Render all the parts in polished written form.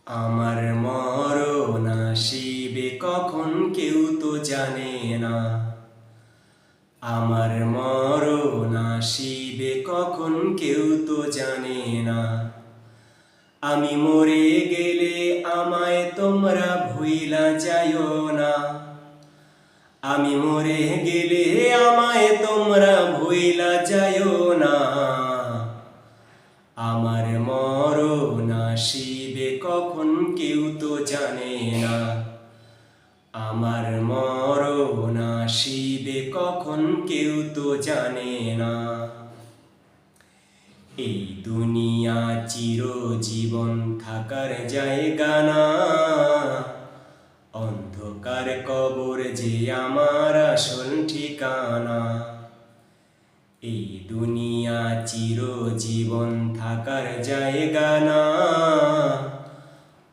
আমার মরণ আসিবে কখন কেউ তো জানে না। আমার মরণ আসিবে কখন কেউ তো জানে না। আমি মরে গেলে আমায় তোমরা ভুইলা যাইও না। আমি মরে গেলে আমায় তোমরা ভুইলা যাইও না। আমার মরণ আসিবে কখন কেউ তো জানে না। আমার মরণ আসিবে কখন কেউ তো জানে না। এই দুনিয়া চিরজীবন থাকার জায়গা না। অন্ধকার কবর যে আমার আসল ঠিকানা। এই দুনিয়া চিরজীবন থাকার জায়গা না।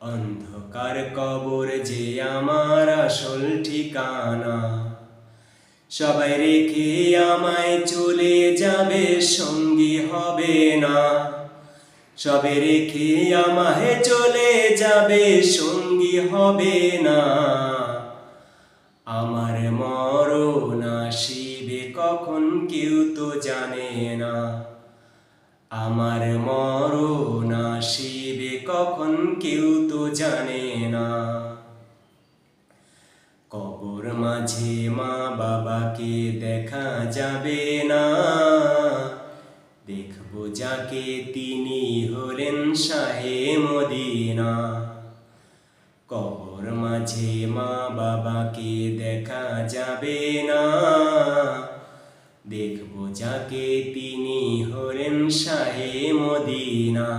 অন্ধকার কবর যে আমার আসল ঠিকানা। সবাই রেখে আমায় চলে যাবে, সঙ্গী হবে না। সবে রেখে আমায় চলে যাবে, সঙ্গী হবে না। আমার মরণ আসিবে কখন কেউ তো জানে না। আমার মরণ আসিবে কখন কেউ তো জানে না। কবর মাঝে মা বাবাকে দেখা যাবে না। দেখব যাকে তিনি হলেন শাহে মদিনা। কবর মাঝে মা বাবাকে দেখা যাবে না। দেখব যাকে তিনি হলেন শাহে মদিনা।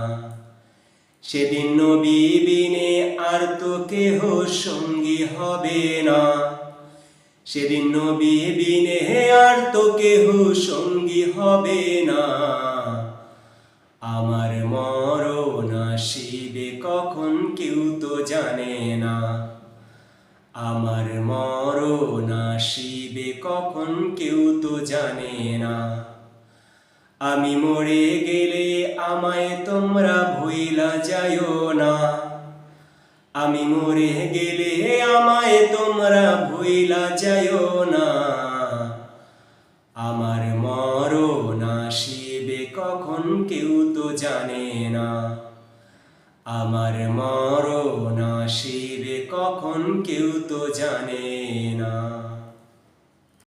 সেদিন নবী বিনে আর তো কেহ সঙ্গী হবে না। সেদিন নবী বিনে আর তো কেহ সঙ্গী হবে না। আমার মরণ আসিবে কখন কেউ তো জানে না। আমার মরণ আসিবে কখন কেউ তো জানে না। আমি মরে গেলে আমায় তোমরা ভুইলা যাইও না। আমি মরে গেলে আমায় তোমরা ভুইলা যাইও না। আমার মরণ আসিবে কখন কেউ তো জানে না।